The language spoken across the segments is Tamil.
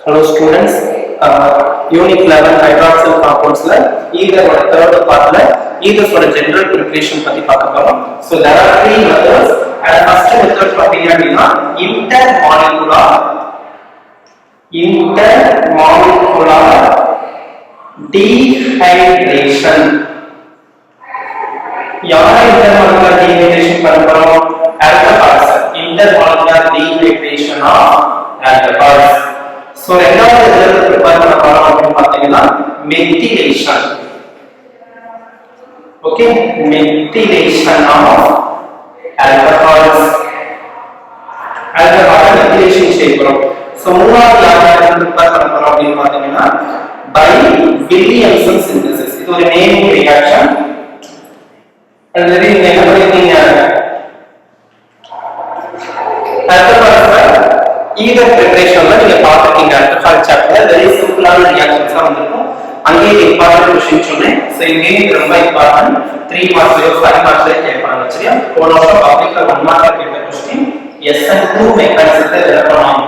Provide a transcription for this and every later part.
Hello students, Unit 11 hydroxyl compounds either or third part either for a general preparation பத்தி பார்க்க போறோம். So there are three methods and first method பார்த்தீங்கன்னா intermolecular dehydration. யாரை intermolecular dehydration பண்ண போறோம்? Alcohols. Intermolecular dehydration of alcohols. So ரெண்டாவது இதுல prepare பண்ண போறோம் அப்படின்னு பார்த்தீங்கன்னா methylation. Okay, methylation of alcohols. alcohol methylation செய்யறோம். So மூணாவது யாரை prepare பண்ண போறோம் அப்படின்னு பார்த்தீங்கன்னா by Williamson synthesis. இது ஒரு நேம் ரியாக்ஷன். already நீங்க either preparation நீங்க பார்த்திருக்கீங்க alcohol chapter very simple reactions வந்திருக்கும். அங்கே இம்பார்ட்டன்ட் क्वेश्चन சொன்னேன். சோ இங்கே ரொம்ப இம்பார்ட்டன்ட் 3 மார்க்ஸ் 5 மார்க்ஸ் கேட்பாங்க. சரியா? போன வருஷம் பப்ளிக்ல 1 மார்க் கேட்ட क्वेश्चन SN2 மெக்கானிசத்தை எழுதணும்.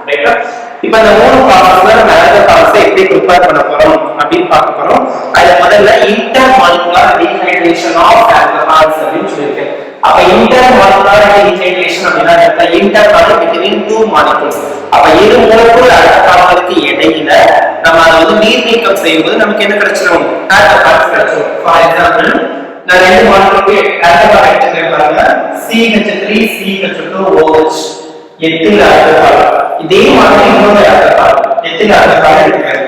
ரைட்டா? இப்போ இந்த மூணு ப்ராசஸ்ல நம்ம ஆல்கஹால்ஸ் எப்படி ப்ரிப்பேர் பண்ண போறோம் அப்படினு பார்க்க போறோம். அதுல முதல்ல இன்டர்மாலிகுலர் டீஹைட்ரேஷன் ஆஃப் ஆல்கஹால்ஸ் அப்படினு சொல்லிருக்கேன். அப்ப intermolecular dehydration அப்படினா என்ன? intermolecular between two molecules. அப்ப இரு மூலக்கூறு ஆல்கஹாலுக்கு இடையில நம்ம அத நீர் நீக்கம் செய்யும்போது நமக்கு என்ன கிடைச்சிரும்? ஆல்கஹால் கிடைச்சிரும். ஃபார் எக்ஸாம்பிள் நான் ரெண்டு மாலிகுலுக்கு ஆல்கஹால் எடுத்துக்கிறேன் பாருங்க. CH3CH2OH ethyl alcohol. இதே மாதிரி இன்னொரு ஆல்கஹால் எத்தில் ஆல்கஹால் எடுத்துக்கிறேன்.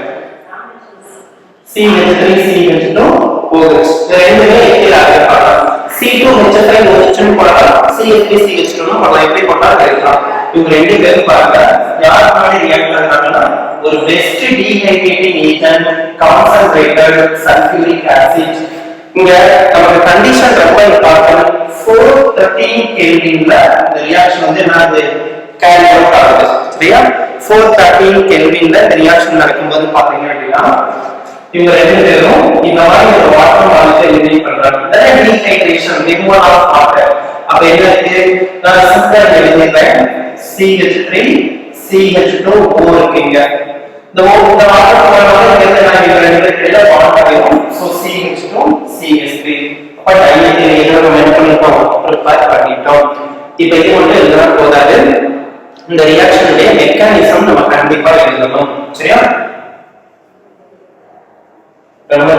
CH3CH2OH ரெண்டுமே எத்தில் ஆல்கஹால். C2H5OH னு போடலாம், CH3CH2 னு போடலாம். எப்படி போட்டாலும் கிடைக்கலாம். இவங்க ரெண்டு பேரும் பாருங்க யார் மாதிரி ரியாக்ட் பண்றாங்கன்னா ஒரு best dehydrating agent concentrated sulphuric acid. இங்க நமக்கு கண்டிஷன் ரொம்ப இம்பார்ட்டன்ட். 413 கெல்வின்ல இந்த ரியாக்ஷன் வந்து என்னது கேரி அவுட் ஆகுது. சரியா? 413 கெல்வின்ல இந்த ரியாக்ஷன் நடக்கும்போது பாத்தீங்க அப்படின்னா இவங்க ரெண்டு பேரும் இந்த மாதிரி ஒரு வாட்டர் மாலிக்யூல் எலிமினேட் பண்றாங்க. அதான் டீஹைட்ரேஷன் ரிமூவல் ஆஃப் வாட்டர். அப்ப என்ன இருக்கு? நான் சிம்பிளா எழுதிறேன். CH3CH2O இருக்குங்க. இந்த வாட்டர் போறனால என்ன ஆகுது? ரெண்டு பேர்ல பாண்ட் ஆகும். சோ CH2CH3 அப்ப டைமெத்தில் ஏதோ மென்ஷன் பண்ணிட்டோம், ப்ரிப்பேர் பண்ணிட்டோம். இப்போ இது மட்டும் எழுதுனா போதாது. இந்த ரியாக்ஷனுடைய மெக்கானிசம் நம்ம கண்டிப்பா எழுதணும். சரியா? Remember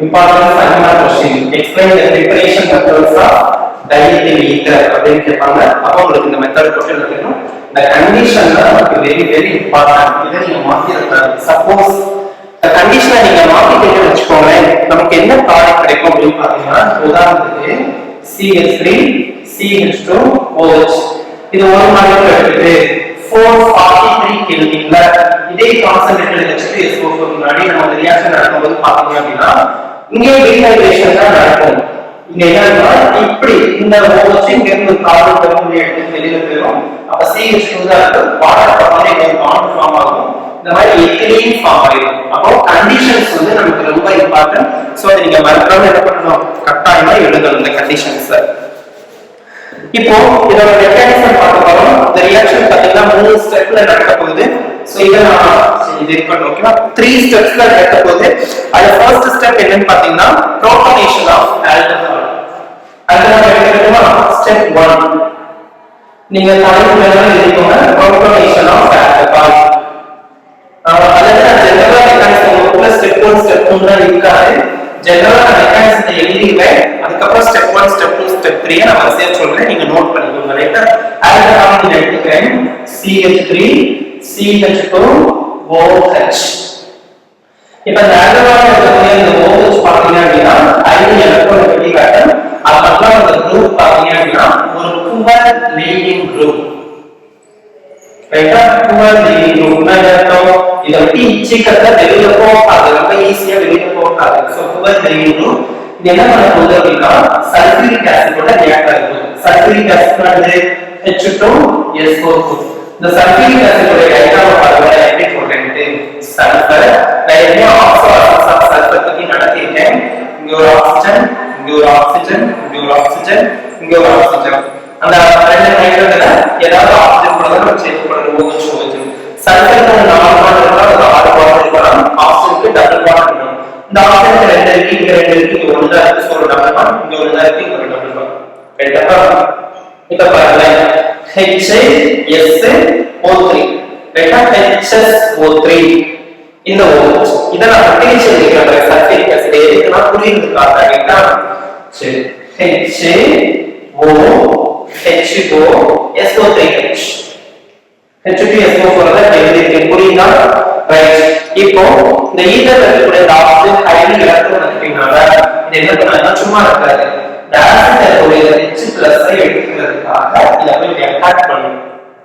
important final question. Explain the preparation methods of diethyl ether அப்படினு கேட்பாங்க. அப்போ உங்களுக்கு இந்த மெத்தட் போட்டு எழுதணும். the condition நமக்கு very important. இதை நீங்க மாத்திரலாம். suppose the condition நீங்க மாத்திட்டீங்கன்னு வெச்சுக்கோங்க, நமக்கு என்ன ப்ராடக்ட் கிடைக்கும் அப்படினு பாத்தீங்கன்னா உதாரணத்துக்கு CH3CH2OH இது ஒரு மாலிக்யூல் எடுத்துட்டு 443 கெல்வின்ல இதே கான்சன்ட்ரேட்டட் H2SO4 முன்னாடி நம்ம இந்த ரியாக்ஷன் நடக்கும்போது பாத்தீங்க அப்படின்னா இங்கே டீஹைட்ரேஷன் தான் நடக்கும். இங்க என்னன்னா இப்படி இந்த OH இங்க இருந்து கார்பன் பெர்மனேட் எடுத்து வெளியில போயிடும். அப்ப CH2 தான் இருக்கு. வாட்டர் ஃபார்ம்ல ஒரு பாண்ட் ஃபார்ம் ஆகும். இந்த மாதிரி எத்திலீன் ஃபார்ம் ஆயிடும். அப்போ கண்டிஷன்ஸ் வந்து நமக்கு ரொம்ப இம்பார்ட்டன்ட். சோ அதை நீங்க மறக்காம என்ன பண்ணணும்? கட்டாயமா எழுதணும் இந்த கண்டிஷன்ஸ். இப்போ இதோட மெக்கானிசம் பார்க்க போறோம். இந்த ரியாக்ஷன் பாத்தீங்கன்னா 3 ஸ்டெப்ல நடக்க போகுது. சோ இத நான் இது பண்ணோம். ஓகேவா? 3 ஸ்டெப்ஸ்ல நடக்க போகுது. அது ஃபர்ஸ்ட் ஸ்டெப் என்னன்னு பாத்தீங்கன்னா புரோட்டனேஷன் ஆஃப் ஆல்கஹால். ஆல்கஹால் எடுத்துக்கிட்டோமா? ஸ்டெப் 1 நீங்க தலைப்புல எழுதிக்கோங்க. புரோட்டனேஷன் ஆஃப் ஆல்கஹால். அதாவது ஜெனரல் மெக்கானிசம் உள்ள ஸ்டெப் 1 ஸ்டெப் 2 தான் இருக்காது. ஜெனரல் மெக்கானிசத்தை எழுதிடுவேன். அதுக்கப்புறம் ஸ்டெப் 1 ஸ்டெப் 2 ஸ்டெப் 3 நான் வரிசையா சொல்றேன். நீங்க நோட் பண்ணிக்கோங்க. ரைட்டா? ஆல்கஹால் நீங்க எடுத்துக்கிறேன். CH3CH2OH. இப்போ இந்த ஆல்கஹால் எடுக்கக்கூடிய இந்த OH பாத்தீங்க அப்படின்னா ஐடி எலக்ட்ரான் வெளிக்காட்டும். அதுக்கப்புறம் அந்த குரூப் பாத்தீங்க அப்படின்னா ஒரு புவர் லீடிங் குரூப். ரைட்டா? புவர் லீடிங் குரூப்னா என்ன? இத விட்டு சீக்கிரத்துல வெளியில போகாது. ரொம்ப ஈஸியா வெளியில போகாது. சோ புவர் லீடிங் குரூப் இது என்ன பண்ண போகுது அப்படின்னா சல்ஃபியூரிக் ஆசிடோட ரியாக்ட் ஆகுது. சல்ஃபியூரிக் ஆசிட் வந்து H2SO4. இந்த சல்ஃபியூரிக் ஆசிடோட டயக்ராம் பாருங்க எப்படி போடுறேன்னு. சல்ஃபர் டைரக்டா ஆக்சிஜன் ஆஃப் சல்ஃபர் பத்தி நடத்திட்டேன். இங்க ஒரு ஆக்சிஜன், இங்க ஒரு ஆக்சிஜன், இங்க ஒரு ஆக்சிஜன், இங்க ஒரு ஆக்சிஜன். அந்த ரெண்டு நைட்ரஜன்ல ஏதாவது ஆக்சிஜன் கூட சேர்த்து போடுறது OH. சல்ஃபர் போட்டு டபுள் பாண்ட் பண்ணணும். இந்த ஆப்ஷனுக்கு ரெண்டு இருக்கு, இங்க ரெண்டு இருக்கு, இங்க ஒண்ணு தான் இருக்கு, சோ ஒரு டபுள் பாண்ட், இங்க ஒண்ணு தான் இருக்கு, இங்க ஒரு டபுள் பாண்ட். ரைட்டா? இப்ப பாருங்க HSO3 ரைட்டா? HSO3 இந்த OH இத நான் பொட்டன்ஷியல் இருக்கிற சல்ஃபிக் ஆசிட் எதுக்குன்னா புரியுதுக்காக. ரைட்டா? சரி, HOHOSO3H H2SO4 எழுதிருக்கேன், புரியுதா? ரைட். இப்போ இந்த ஈதர் இருக்கக்கூடிய ஆக்சிஜன் ஹைட்ரஜன் எலக்ட்ரான் எடுத்தீங்கனால இது என்ன பண்ணா சும்மா இருக்காது. டைரக்டா இருக்கக்கூடிய H+ எடுத்துக்கிறதுக்காக இத போய் அட்டாக் பண்ணும்.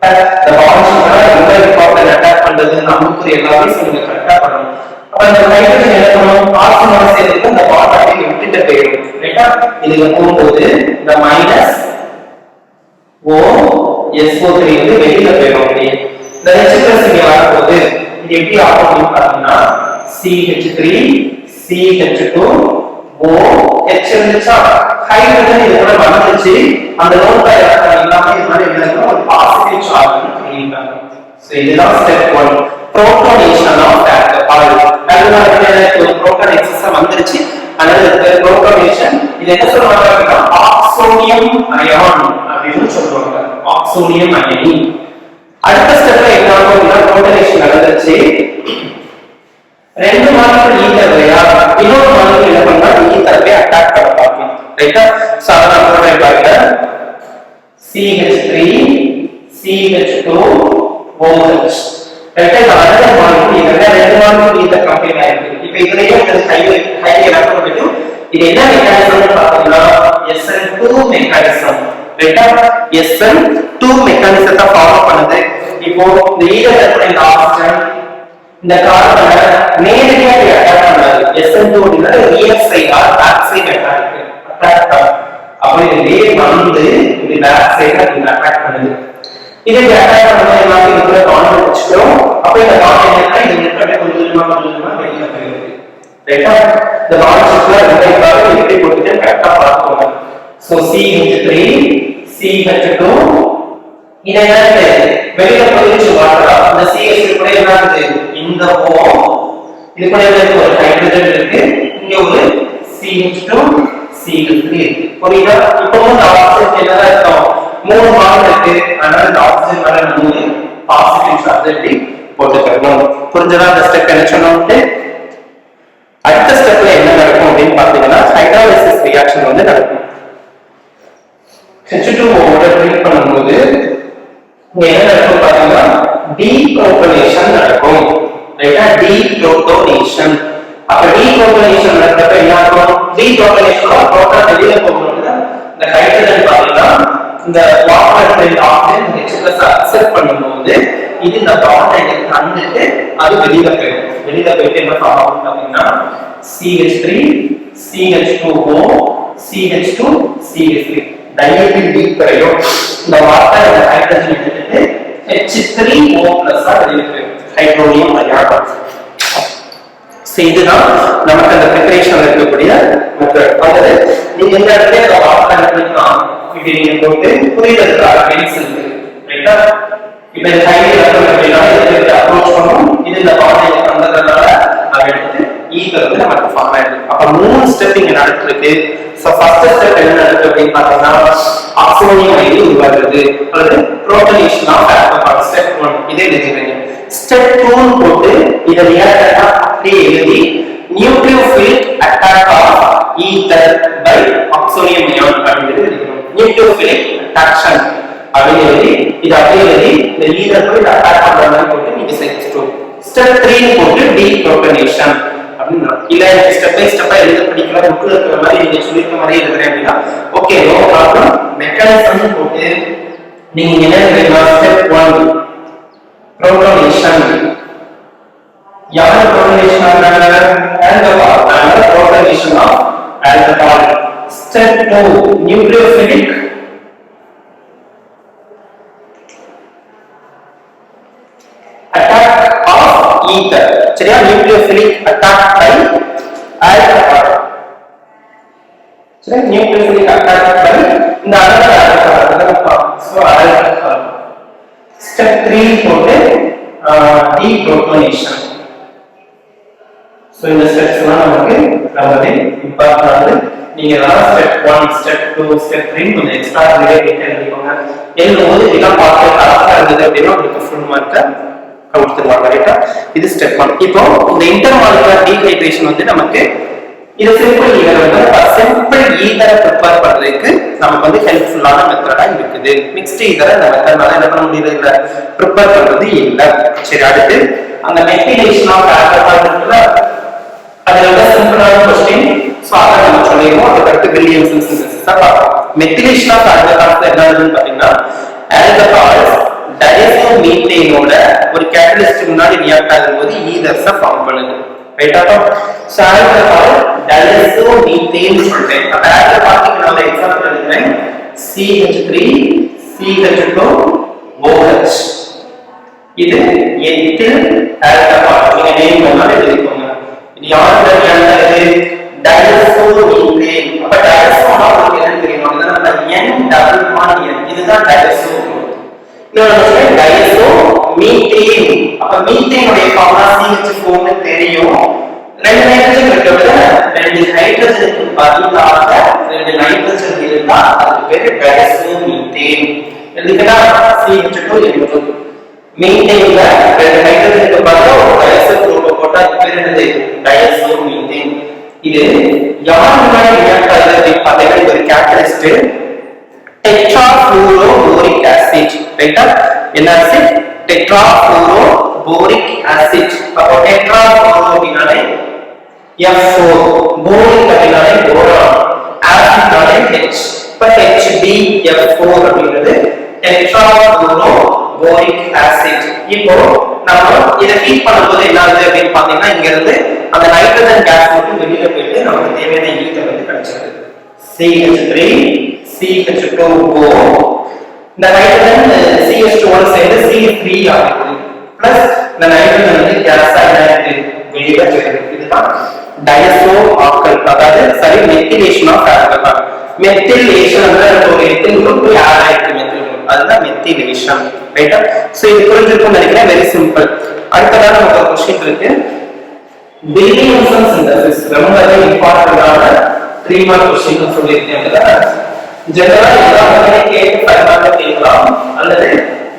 இந்த பாண்ட்ஸ்ல ரொம்ப இம்பார்ட்டன்ட் அட்டாக் பண்றது நமக்கு எல்லாமே சொல்லுங்க கரெக்ட்டா பண்ணணும். அப்ப இந்த ஹைட்ரஜன் எலக்ட்ரான் ஆக்சிஜனோட சேர்ந்து அந்த பாண்ட் அப்படியே விட்டுட்டு போயிடும். ரைட்டா? இதுல போகும்போது இந்த மைனஸ் OSO3 வந்து வெளியில போயிடும். அப்படியே இந்த H+ இங்க வரும்போது இது எப்படி ஆகும் அப்படின்னு பார்த்தீங்கன்னா CH3 CH2 OH இருந்துச்சா, ஹைட்ரஜன் இது கூட வந்துச்சு. அந்த லோன் எலக்ட்ரான் எல்லாமே இது மாதிரி எழுதுனா ஒரு பாசிட்டிவ் சார்ஜ் கிரியேட் சோ இதுதான் step 1 protonation of alcohol. Alcohol ஒரு புரோட்டான் எக்ஸஸ் வந்துருச்சு, அதனால இது புரோட்டானேஷன். இது என்ன சொல்றாங்க அப்படின்னா ஆக்சோனியம் அயான் அப்படின்னு சொல்றாங்க, ஆக்சோனியம் அயனி. அடுத்த ஸ்டெப்ல என்ன ஆகும் அப்படின்னா புரோட்டானேஷன் நடந்துச்சு, ரெண்டு மாலிகுல் ஈதர் இல்லையா, இன்னொரு மாலிகுல் என்ன பண்ணா ஈதர் போய் அட்டாக் பண்ண பாக்கும். ரைட்டா? சாதாரண புரோட்டான் பாருங்க CH3 CH2 OH. ரைட்டா? இந்த அனதர் மாலிகுல் ஈதர் ரெண்டு மாலிகுல் ஈதர் கம்பைன் ஆயிருக்கு. இப்போ இதுலயே ஒரு ஹை எலக்ட்ரான் இருக்கு. இது என்ன மெக்கானிசம்னு பார்த்தீங்கன்னா SN2 மெக்கானிசம். ரைட்டா? SN2 மெக்கானிசத்தை ஃபாலோ பண்ணுது. இப்போ இந்த ஈதர் இருக்கக்கூடிய இந்த ஆக்சிஜன் இந்த கார்பனை நேரடியா அட்டாக் பண்ணாது. SN2 அப்படினா rear side or back side attack பண்ணு. அப்ப இது வெளியே வந்து இது பேக் சைடுல இது அட்டாக் பண்ணுது. இது அட்டாக் பண்ணும்போது எல்லாமே இதுக்குள்ள கான்டெக்ட் வச்சுக்கிறோம். அப்ப இந்த கான்டெக்ட் இது நெட்வொர்க் கொஞ்சமா வெளியில போயிடுது. ரைட்டா? இந்த கான்டெக்ட்ல ரெண்டு கார்பன் இப்படி போட்டுட்டு கரெக்ட்டா பார்த்துக்கோங்க. சோ CH3 CH2 இது என்னது வெளியில போயிடுச்சு வாட்டரா. இந்த CH கூட என்னது இந்த O இது கூட ஒரு ஹைட்ரஜன் இருக்கு, இங்க ஒரு CH2 CH3 இருக்கு. புரியுதா? இப்போ இந்த ஆக்சிஜன் என்னடா இருக்கும், மூணு பாண்ட் இருக்கு, அதனால இந்த ஆக்சிஜன் மேல மூணு பாசிட்டிவ் சார்ஜ் எடுத்து போட்டுக்கணும். புரிஞ்சதா? இந்த ஸ்டெப் என்ன சொன்னோம்ட்டு அடுத்த ஸ்டெப்ல என்ன நடக்கும் அப்படின்னு பாத்தீங்கன்னா ஹைட்ராலிசிஸ் ரியாக்ஷன் வந்து நடக்கும். H2O ஓட ட்ரீட் பண்ணும்போது என்ன நடக்கும் பாத்தீங்கன்னா டீப்ரோட்டனேஷன் நடக்கும். ரைட்டா? டீப்ரோட்டனேஷன். அப்ப டீப்ரோட்டனேஷன் நடக்கிறப்ப என்ன ஆகும், டீப்ரோட்டனேஷன்ல புரோட்டான் வெளியில போகும்போது இந்த ஹைட்ரஜன் பாத்தீங்கன்னா இந்த வாட்டர் இந்த ஆக்சிஜன் H+ அக்செப்ட் பண்ணும்போது இது இந்த பாண்டை தந்துட்டு அது வெளியில போயிடும். வெளியில போயிட்டு என்ன ஆகும் அப்படின்னா CH3 CH2O CH2 CH3 டைஎத்தில் டீப்பரையும் இந்த வாட்டர் இந்த ஹைட்ரஜன் எடுத்துட்டு H3O+ வெளியில போயிடும், ஹைட்ரோனியம் அயான். இதுதான் நமக்கு அந்த பிரிபரேஷன்ல இருக்கக்கூடிய மெத்தட். அதாவது நீங்க இந்த இடத்துல வாட்டர் எடுத்துக்கலாம், இப்படி நீங்க போட்டு புரியுறதுக்காக பென்சில். ரைட்டா? இப்ப இந்த ஹைட்ரஜன் அப்படினா இதை அப்ரோச் பண்ணும், இது இந்த பாண்டை தந்ததனால அதை எடுத்து ஈதர் வந்து நமக்கு ஃபார்ம் ஆயிடுது. அப்ப மூணு ஸ்டெப் இங்க நடந்துருக்கு. சோ ஃபர்ஸ்ட் ஸ்டெப் என்ன நடக்குது அப்படின்னு பார்த்தோம்னா ஆக்சோனியம் அயனி உருவாகுது அல்லது புரோட்டனேஷன் ஆஃப் ஆல்கஹால். ஸ்டெப் 1 இதே எழுதிடுங்க. ஸ்டெப் 2 போட்டு இத ரியாக்டன்ட்டா அப்படியே எழுதி nucleophilic attack of ether by oxonium ion அப்படின்னு எழுதிக்கணும். நியூக்ளியோஃபிலிக் அட்டாக்ஷன் அப்படின்னு எழுதி இது அப்படியே எழுதி இந்த ஈதர் போய் அட்டாக் பண்ற மாதிரி போட்டு நீங்க செஞ்சுட்டோம். ஸ்டெப் 3 போட்டு டீப்ரோட்டனேஷன் அப்படினா இல்ல ஸ்டெப் பை ஸ்டெப்பா எழுத படிக்கல புக்ல இருக்கிற மாதிரி நீங்க சொல்லிருக்க மாதிரி எழுதுறேன் அப்படினா ஓகே நோ ப்ராப்ளம். மெக்கானிசம் போட்டு நீங்க என்ன எழுதலாம். Step 1 protonation. யார் புரோட்டனேஷன் ஆனாங்க? ஆல்கஹால். அதனால protonation of alcohol. Step 2 nucleophilic attack of ether. சரியா? Nucleophilic attack by alcohol. சரி, நியூக்ளியோஃபிலிக் அட்டாக் பை இந்த another alcohol. So alcohol. Step 3 போட்டு டீப்ரோட்டனேஷன். சோ இந்த ஸ்டெப்ஸ்லாம் நமக்கு ரொம்பவே இம்பார்ட்டன்ட். நீங்க ஸ்டெப் 1 ஸ்டெப் 2 ஸ்டெப் 3 கொஞ்சம் எக்ஸ்ட்ரா ரிலேட் எழுதிக்கோங்க. எழுதும்போது இதெல்லாம் பார்த்து கரெக்டா இருந்தது அப்படின்னா உங்களுக்கு ஃபுல் மார்க்கை கொடுத்துருவாங்க. ரைட்டா? இது ஸ்டெப் 1. இப்போ இந்த இன்டர்மாலிகுலர் டீஹைட்ரேஷன் வந்து நமக்கு இது சிம்பிள் ஈதர் வந்து சிம்பிள் ஈதரை ப்ரிப்பேர் பண்றதுக்கு நமக்கு வந்து ஹெல்ப்ஃபுல்லான மெத்தடா இருக்குது. மிக்ஸ்ட் ஈதரை இந்த மெத்தட்னால என்ன பண்ண முடியல, இல்ல ப்ரிப்பேர் பண்றது இல்ல. சரி, அடுத்து அந்த மெத்திலேஷன் ஆஃப் ஆல்கஹால் இருக்குல்ல, அதுல வந்து சிம்பிளான क्वेश्चन. சோ அத நம்ம சொல்லிடுவோம். அதுக்கு வில்லியம்சன் சிந்தசிஸ் பார்ப்போம். மெத்திலேஷன் ஆஃப் ஆல்கஹால் என்னன்னு பாத்தீங்கன்னா, ஆல்கஹால் டயசோமீத்தேனோட ஒரு கேட்டலிஸ்ட் முன்னாடி ரியாக்ட் ஆகும்போது ஈதர்ஸ ஃபார்ம் பண்ணுது. ரைட்டா? சோ ஆல்கஹால் டயசோமீத்தேன் சொல்றேன். அப்ப ஆல்கஹால் பாத்தீங்கன்னா ஒரு எக்ஸாம்பிள் எடுக்கிறேன். CH3 CH2 OH. இது எத்தில் ஆல்கஹால். நீங்க நேம் பண்ணாலே எழுதிக்கோங்க. இது யாரோட ரியாக்டர்? இது டயசோமீத்தேன். அப்ப டயசோனா உங்களுக்கு என்ன தெரியும்? அதுதான் N டபுள் பாண்ட் N. இதுதான் டயசோ. இன்னொரு டயசோ மீத்தேன். அப்ப மீத்தேனுடைய ஃபார்முலா CH4 ன்னு தெரியும். ரெண்டு நைட்ரஜன் இருக்கிறது, ரெண்டு ஹைட்ரஜனுக்கு பதிலாக ரெண்டு நைட்ரஜன் இருந்தா அதுக்கு பேரு டயசோ மீத்தேன். எழுதிக்கடா CH2 N2. மீத்தேன்ல ரெண்டு ஹைட்ரஜனுக்கு பதிலா ஒரு டயசோ குரூப் போட்டா அதுக்கு பேரு என்னது? டயசோ மீத்தேன். இது யார் முன்னாடி ரியாக்ட் ஆகுது அப்படின்னு பார்த்தீங்கன்னா இது ஒரு கேட்டலிஸ்ட் டெட்ராஃப்ளூரோபோரிக் ஆசிட். ரைட்டா? என்ன ஆசிட்? டெட்ராஃப்ளூரோபோரிக் ஆசிட். அப்போ டெட்ராஃப்ளூரோ அப்படினாலே F4, போரிக் அப்படினாலே போரான், ஆசிட்னாலே H. இப்ப HbF4 அப்படிங்கிறது டெட்ராஃப்ளூரோபோரிக் ஆசிட். இப்போ நம்ம இத ஹீட் பண்ணும்போது என்ன ஆகுது அப்படின்னு பாத்தீங்கன்னா இங்க இருந்து அந்த நைட்ரஜன் கேஸ் மட்டும் வெளியில போயிட்டு நமக்கு தேவையான ஈத்தர் வந்து கிடைச்சிருது. CH3 CH2O. இந்த நைட்ரஜன் CH2 சேர்ந்து CH3 ஆகுது. பிளஸ் இந்த நைட்ரஜன் வந்து கேஸ் ஆயிடுது, வெளியில போயிடுது. இதுதான் டயசோ ஆல்கஹால். அதாவது மெத்திலேஷன் ஆஃப் ஆல்கஹால். மெத்திலேஷன் அப்படிங்கிற ஒரு எத்தில் குரூப் ஆட் ஆயிருக்கு மெத்தில் குரூப். அதுதான் மெத்திலேஷன். ரைட்டா? சோ இது புரிஞ்சிருக்கும்னு நினைக்கிறேன். Very simple. அடுத்ததா நமக்கு ஒரு क्वेश्चन இருக்கு. வில்லியம்சன் சிந்தசிஸ் ரொம்பவே இம்பார்ட்டன்டான 3 மார்க் क्वेश्चन சொல்லிருக்கேன். ஜெனரலா எல்லாமே கேட்டு 5 மார்க் கேட்கலாம், அல்லது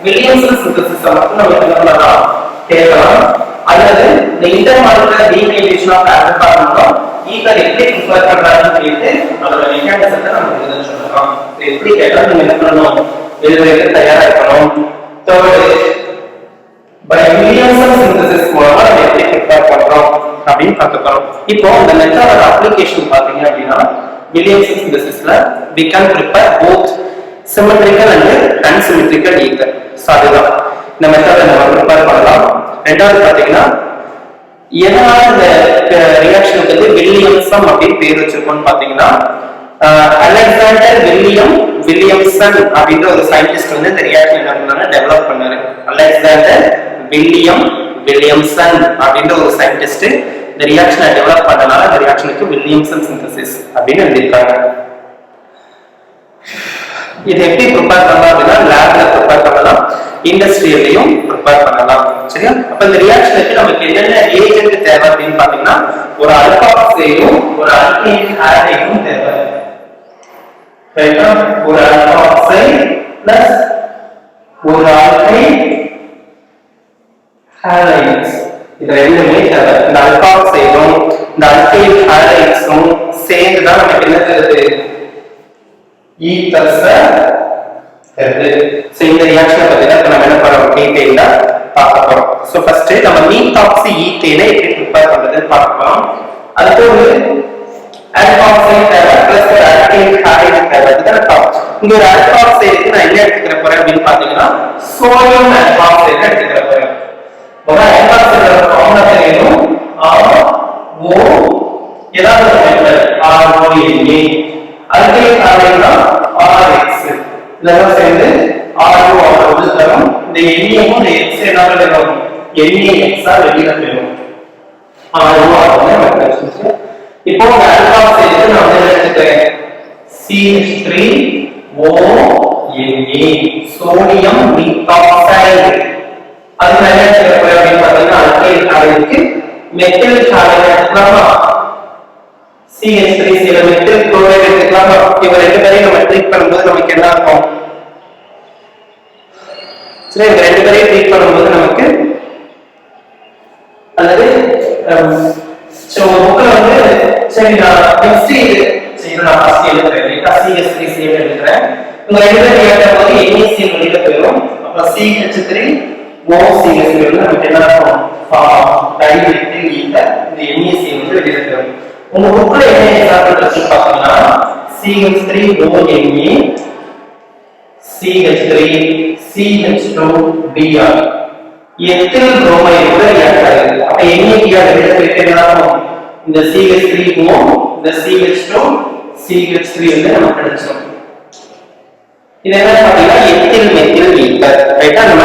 வில்லியம்சன் சிந்தசிஸ் மட்டும் நம்ம என்ன பண்ணலாம் கேட்கலாம், அல்லது இந்த intermolecular dehydration of alcohol ether எப்படி ப்ரிப்பேர் பண்றாங்கன்னு கேட்டு அதோட மெக்கானிசத்தை நம்ம எழுத சொல்லலாம். எப்படி கேட்டாலும் நீங்க என்ன பண்ணணும், எழுதுறதுக்கு தயாரா இருக்கணும். தேர்ட், பை வில்லியம்சன் சிந்தசிஸ் மூலமா நம்ம எப்படி ப்ரிப்பேர் பண்றோம் அப்படின்னு பார்க்க போறோம். இப்போ இந்த மெத்தடோட அப்ளிகேஷன் பாத்தீங்க அப்படின்னா வில்லியம்சன் சிந்தசிஸ்ல we can prepare both symmetrical and unsymmetrical ether. So அதுதான் இந்த மெத்தடை நம்ம ப்ரிப்பேர் பண்ணலாம். ரெண்டாவது பாத்தீங்கன்னா எதனால இந்த ரியாக்ஷனுக்கு வந்து வில்லியம்சன் அப்படின்னு பேர் வச்சிருக்கோம்னு பாத்தீங்கன்னா அலெக்சாண்டர் வில்லியம்சன் அப்படின்ற ஒரு சயின்டிஸ்ட் வந்து இந்த ரியாக்ஷன் என்ன பண்ணாரு, டெவலப் பண்ணாரு. அலெக்சாண்டர் வில்லியம்சன் அப்படின்ற ஒரு சயின்டிஸ்ட் இந்த ரியாக்ஷனை டெவலப் பண்ணனால இந்த ரியாக்ஷனுக்கு வில்லியம்சன் சிந்தசிஸ் அப்படின்னு எழுதியிருக்காங்க. இது எப்படி ப்ரிப்பேர் பண்ணலாம் அப்படின்னா லேப்ல ப்ரிப்பேர் பண்ணலாம், இண்டஸ்ட்ரியலையும் ப்ரிப்பேர் பண்ணலாம். சரியா? அப்ப இந்த ரியாக்ஷனுக்கு நமக்கு என்னென்ன ரியேஜென்ட் தேவை அப்படின்னு பாத்தீங்கன்னா ஒரு ஆல்கஹாலையும் ஒரு ஆல்கைல் ஹாலைடும் தேவை. ரைட்டா? ஒரு ஆல்கஹால் பிளஸ் ஒரு ஆல்கைல் ஹாலைட்ஸ், இது ரெண்டுமே தேவை. இந்த ஆல்கஹாலைடும் இந்த ஆல்கைல் ஹாலைட்ஸும் சேர்ந்து தான் நமக்கு என்ன தருது, ஈதர்ஸ் தருது. சோ இந்த ரியாக்ஷனை பத்தி தான் நம்ம என்ன பண்றோம், டீடைலா பார்க்க போறோம். சோ ஃபர்ஸ்ட் நம்ம மீத்தாக்சி ஈத்தேனை எப்படி ப்ரிப்பேர் பண்றதுன்னு பார்க்க போறோம். அதுக்கு ஒரு ஆல்கஹால் தேவை பிளஸ் ஒரு ஆல்கைல் ஹாலைட் தேவை. இதுதான் டாப். இங்க ஒரு ஆல்கஹாலைடுக்கு நான் என்ன எடுத்துக்கிற போறேன் அப்படின்னு பாத்தீங்கன்னா சோடியம் ஆல்கஹாலைடு எடுத்துக்கிற போறேன். ஒரு ஆல்கஹாலைடோட ஃபார்முலா தெரியும், RO ஏதாவது ஒரு மெத்தட் RONA. ஆல்கைல் ஹாலைடுனா RX. இதெல்லாம் சேர்ந்து RO ஆகுது தரும். இந்த Naயும் இந்த X என்ன வரும், NaX ஆ வெளியில போயிடும். RO ஆகுது மெத்தட். இப்போ ஆல்கஹாலைடு நான் வந்து எடுத்துக்கிறேன் CH3ONA, சோடியம் மீத்தாக்சைடு. அது என்ன எடுத்துக்கிற போறேன் அப்படின்னு பாத்தீங்கன்னா ஆல்கைல் ஹாலைடுக்கு மெத்தில் ஹாலைடு எடுத்துக்கலாமா, CH3 மெத்தில் குளோரைடு எடுத்துக்கலாமா. இவங்க ரெண்டு பேரையும் நம்ம ட்ரீட் பண்ணும்போது நமக்கு என்ன இருக்கும், சரி இந்த ரெண்டு பேரையும் ட்ரீட் பண்ணும்போது நமக்கு அல்லது புக்ல வந்து சரி நான் நெக்ஸ்ட் இது சரி நான் ஃபர்ஸ்ட் எழுதுறேன் CH3 எழுதுறேன். உங்க ரெண்டு பேரும் ஏற்றும்போது NaCl வெளியில போயிடும். அப்ப CH3 OCH3 வந்து நமக்கு என்ன இருக்கும், டைமெத்தில் ஈத்தர். இந்த NaCl வந்து வெளியில போயிடும். உங்க புக்ல என்ன எக்ஸாம்பிள் இருக்குன்னு பாத்தீங்கன்னா CH3ONa CH3CH2Br எத்தில் புரோமைடு கூட ரியாக்ட் ஆகுது. அப்ப NaBr வெளியில போயிட்டு என்ன ஆகும், இந்த CH3O இந்த CH2CH3 வந்து நமக்கு கிடைச்சிடும். இது என்ன பாத்தீங்கன்னா எத்தில் மெத்தில் ஈத்தர். ரைட்டா, நம்ம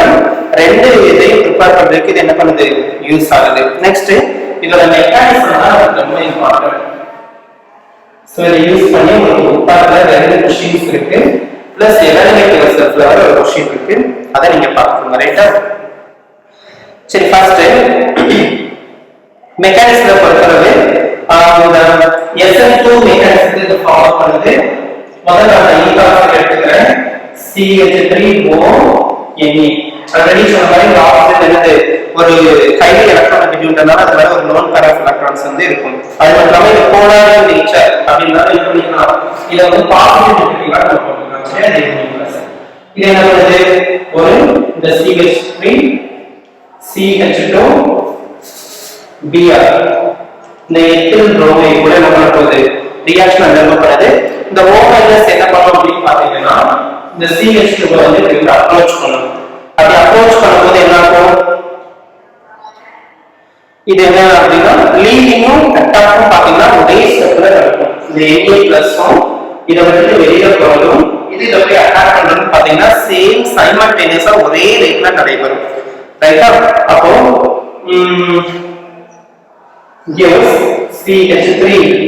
ரெண்டு இதையும் ப்ரிப்பேர் பண்றதுக்கு இது என்ன பண்ணுது, யூஸ் ஆகுது. நெக்ஸ்ட் இதோட மெக்கானிசம் தான் ரொம்ப இம்பார்ட்டன்ட். சோ இதை யூஸ் பண்ணி உங்களுக்கு உட்கார்ல ரெண்டு क्वेश्चंस இருக்கு, பிளஸ் எவாலுவேட்டிவ் ரிசல்ட்ல ஒரு क्वेश्चन இருக்கு, அதை நீங்க பார்க்கணும். ரைட்டா, சரி ஃபர்ஸ்ட் மெக்கானிசத்தை பொறுத்தவரை இந்த SN2 மெக்கானிசத்தை இது ஃபாலோ பண்ணுது. முதல்ல நான் ஈத்தாக்சைடு எடுத்துக்கிறேன் CH3ONa. ஆல்ரெடி சொன்ன மாதிரி ஆக்சைடு என்னது, ஒரு ஹைலி எலக்ட்ரான் நெகட்டிவ்ன்றனால அதுல ஒரு லோன் பேர் ஆஃப் எலக்ட்ரான்ஸ் வந்து இருக்கும். அது மட்டும் இல்லாம இது போலார் நேச்சர் அப்படினா என்ன பண்ணிக்கலாம், இத வந்து பாசிட்டிவ் நெகட்டிவா நம்ம போட்டுக்கலாம். சரி, அது இது என்ன பண்ணுது, ஒரு இந்த CH3 CH2Br இந்த எத்தில் புரோமைடு கூட என்ன பண்ண போகுது, ரியாக்ஷன் அண்டர்கோப்படுது. இந்த O- என்ன பண்ணும் அப்படின்னு பாத்தீங்கன்னா இந்த CH2 வந்து இப்படி அப்ரோச் பண்ணும். அப்படி அப்ரோச் பண்ணும்போது என்ன ஆகும், இது என்ன அப்படின்னா லீடிங்கும் அட்டாக்கும் பாத்தீங்கன்னா ஒரே ஸ்டெப்ல நடக்கும். இந்த Na+ம் இத விட்டு வெளியில போறதும் இது இத போய் அட்டாக் பண்றதும் பாத்தீங்கன்னா சேம் சைமல்டேனியஸா ஒரே ரேட்ல நடைபெறும். ரைட்டா, அப்போ gives CH3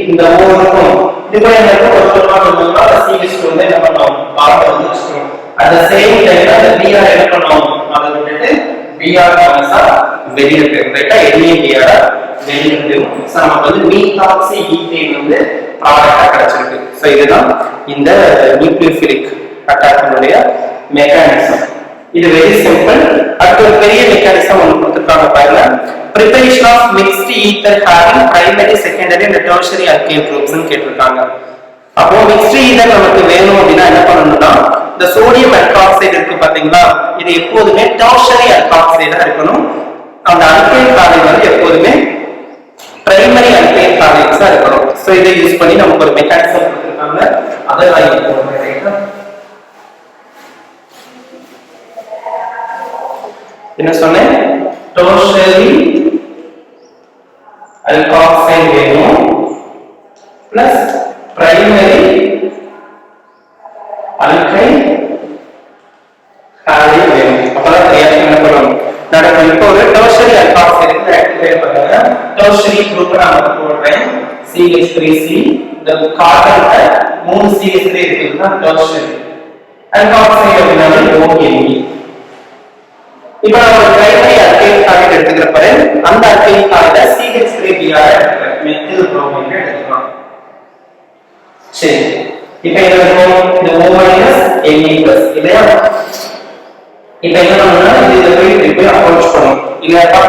இந்த O இருக்கும். இது கூட என்ன ஒரு சொல்லுவாங்கன்னா CH2 வந்து என்ன பண்ணும், கார்பன் வந்து வச்சுக்கும். at the same time அந்த Br என்ன பண்ணும், அதை விட்டுட்டு Br மைனஸா வெளியில போயிடும். ரைட்டா, NaBr வெளியில போயிடும். சோ நமக்கு வந்து மீத்தாக்சி ஈத்தேன் வந்து ப்ராடக்ட்டா கிடைச்சிருக்கு. சோ இதுதான் இந்த நியூக்ளியோஃபிலிக் அட்டாக்கினுடைய மெக்கானிசம். இது வெரி சிம்பிள். அடுத்து ஒரு பெரிய மெக்கானிசம் ஒன்று கொடுத்துருக்காங்க பாருங்க, preparation of mixed ether having primary, secondary and tertiary alkyl groups ன்னு கேட்டிருக்காங்க. அப்போ mixed ether நமக்கு வேணும் அப்படின்னா என்ன பண்ணணும்னா இந்த சோடியம் அல்காக்சைடு இருக்கு பாத்தீங்களா, இது எப்போதுமே tertiary alkoxide இருக்கணும். அந்த alkyl காலைன் வந்து எப்போதுமே primary alkyl காலைன்ஸா இருக்கணும். சோ இதை யூஸ் பண்ணி நமக்கு ஒரு மெக்கானிசம் கொடுத்திருக்காங்க, அதை நான் இங்க போடுறேன். ரைட்டா, என்ன சொன்னேன், tertiary alkoxide வேணும் plus primary alkyl halide வேணும். அப்பதான் ரியாக்ஷன் என்ன பண்ணும், நடக்கும். இப்போ ஒரு tertiary alkoxide க்கு ஆக்டிவேட் பண்ணுங்க. tertiary குரூப் நான் போடுறேன் CH3C. இந்த கார்பன்ல 3 CH3 இருக்குன்னா tertiary alkoxide அப்படினாலே ONe. இப்போ நம்ம பிரைமரி அல்கைல் கார்பன் எடுத்துக்கிறப்ப அந்த அல்கைல் கார்பனை CH3Br எடுத்துக்கிறேன், மெத்தில் புரோமைடு எடுத்துக்கலாம். சரி, இப்போ என்ன இருக்கும், இந்த O- Na+ இல்லையா. இப்போ என்ன பண்ணனும்னா இத போய் அப்ரோச் பண்ணனும் இல்லையா.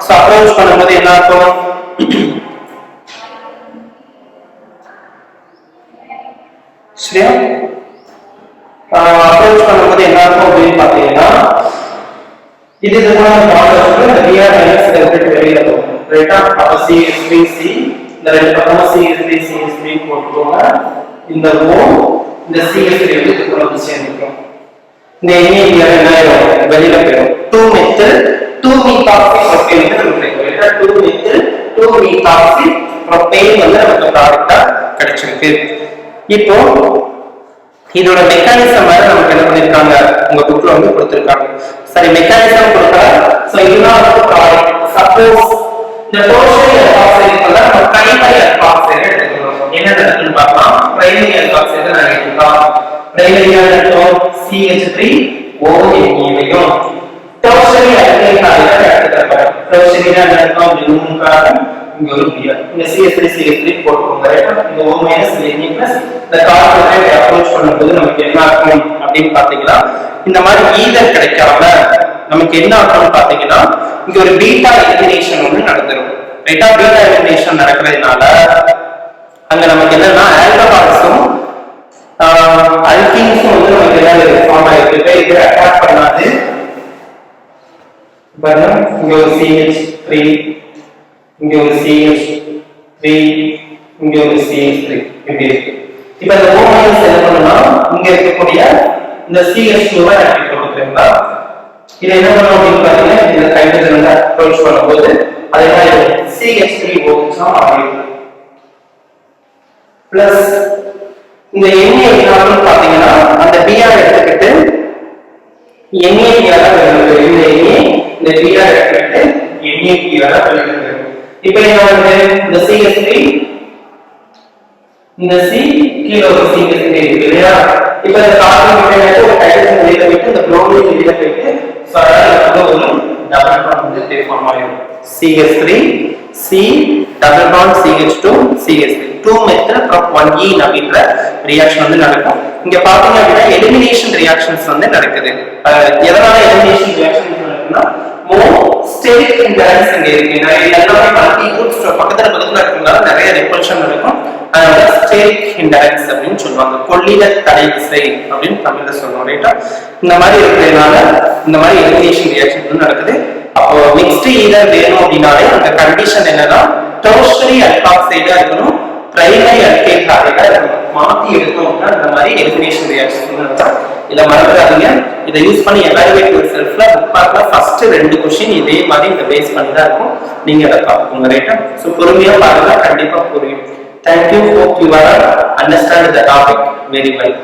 சோ அப்ரோச் பண்ணும்போது என்ன ஆகும், சரியா, அப்ரோச் பண்ணும்போது என்ன ஆகும் அப்படின்னு பாத்தீங்கன்னா இது இதுதான் பாடத்துல இந்த Br மைனஸ் விட்டு வெளியில போகும். ரைட்டா, அப்ப CH3C இந்த ரெண்டு பக்கமா CH3 போட்டுக்கோங்க. இந்த O இந்த CH3 வந்து இதுக்குள்ள வந்து சேர்ந்துக்கும். இந்த NaBr என்ன ஆயிடும், வெளியில போயிடும். 2-methyl-2-methoxy-propane வந்து நமக்கு கிடைக்கும். ரைட்டா, 2-methyl-2-methoxy-propane வந்து நமக்கு ப்ராடக்ட்டா கிடைச்சிருக்கு. இப்போ இதோட மெக்கானிசம் வேற நமக்கு என்ன பண்ணிருக்காங்க, உங்க புக்ல வந்து கொடுத்திருக்காங்க. சரி, மெக்கானிசம் கொடுத்தா சோ இதுதான் வந்து ப்ராடக்ட். சப்போஸ் இந்த tertiary alkoxide இருக்குல்ல, நம்ம primary alkoxide எடுத்துக்கலாம். என்ன நடக்குன்னு பார்க்கலாம். primary alkoxide நான் எடுத்துக்கலாம். primary எடுத்தோம் CH3ONa வையும், tertiary tertiary alkyl halide எடுத்துக்கலாம். tertiary னா என்ன அர்த்தம்? இன்னும் கார்பன் இங்க ஒரு Br. இங்க CH3 போட்டுக்கோங்க. ரைட்டா? இந்த O- Na+ இந்த கார்பனை அப்ரோச் பண்ணும்போது நமக்கு என்ன ஆகும் அப்படினு பாத்தீங்கன்னா இந்த மாதிரி ஈதர் கிடைக்காம நமக்கு என்ன ஆகும்னு பாத்தீங்கன்னா இங்க ஒரு பீட்டா எலிமினேஷன் ஒன்னு நடந்துரும். ரைட்டா? பீட்டா எலிமினேஷன் நடக்கிறதுனால அங்க நமக்கு என்னன்னா ஆல்கஹால்ஸும் அல்கீன்ஸும் வந்து நமக்கு என்ன ஃபார்ம் ஆயிருக்கு. இது அட்டாக் பண்ணாது. பாருங்க இங்க ஒரு CH3 இங்க ஒரு CH3 இங்க ஒரு CH3 இப்படி இருக்கு. இப்போ இந்த O- என்ன பண்ணனும்னா இங்க இருக்கக்கூடிய இந்த CH2 ஐ ஆட் பண்ணிக்கோங்க. இது என்ன பண்ணனும் அப்படினு பாத்தீங்கன்னா இந்த ஹைட்ரஜனை அப்ரோச் பண்ணும்போது அதனால CH3OH ஆகும். பிளஸ் இந்த Na என்னாகும் பாத்தீங்கன்னா அந்த Br எடுத்துக்கிட்டு Na Br வெளியிடுது. இந்த Br எடுத்துக்கிட்டு Na Br வெளியிடுது. இப்போ என்ன வந்து இந்த CH3 இந்த C கீழ ஒரு CH3 இருக்கு இல்லையா? இப்போ இந்த கார்பன் கிட்ட ஒரு ஹைட்ரஜன் வெளியில போயிட்டு இந்த புரோமின் வெளியில போயிட்டு சராசரியா ஒரு டபுள் பாண்ட் வந்து ஃபார்ம் ஆயிடும். CH3 C double bond CH2 CH3 2 method from 1E அப்படிங்கற ரியாக்ஷன் வந்து நடக்கும். இங்க பாத்தீங்க அப்படின்னா எலிமினேஷன் ரியாக்ஷன்ஸ் வந்து நடக்குது. எதனால எலிமினேஷன் ரியாக்ஷன்ஸ் நடக்குதுன்னா ஸ்டெரிக் இம்பேலன்ஸ் இங்க இருக்கு. நிறைய எல்லாமே மல்டி குரூப்ஸ் பக்கத்துல இருக்கறதுனால நிறைய ரிப்பல்ஷன் நடக்கும். அதனால ஸ்டெரிக் இம்பேலன்ஸ் அப்படின்னு சொல்லுவாங்க. கொள்ளிட தடை விசை அப்படின்னு தமிழ்ல சொல்லுவோம். ரைட்டா? இந்த மாதிரி இருக்கிறதுனால இந்த மாதிரி எலிமினேஷன் ரியாக்ஷன் வந்து நடக்குது. அப்போ மிக்ஸ்டு ஈதர் வேணும் அப்படினாலே அந்த கண்டிஷன் என்னன்னா டெர்ஷரி அல்காக்சைடா இருக்கணும், பிரைமரி அல்கைல் ஹாலைடா மாத்தி எடுத்தோம்னா இந்த மாதிரி எலிமினேஷன் ரியாக்ஷன் நடக்கும். இத மறந்துடாதீங்க. இதை யூஸ் பண்ணி எவாலுவேட் யுவர் செல்ஃப்ல புக் பார்ட்ல ஃபர்ஸ்ட் 2 क्वेश्चन இதே மாதிரி இந்த பேஸ் பண்ணி தான் இருக்கும். நீங்க அத பாத்துக்கோங்க. ரைட்டா? சோ பொறுமையா பாருங்க, கண்டிப்பா புரியும். Thank you. Hope you are understand the topic very well.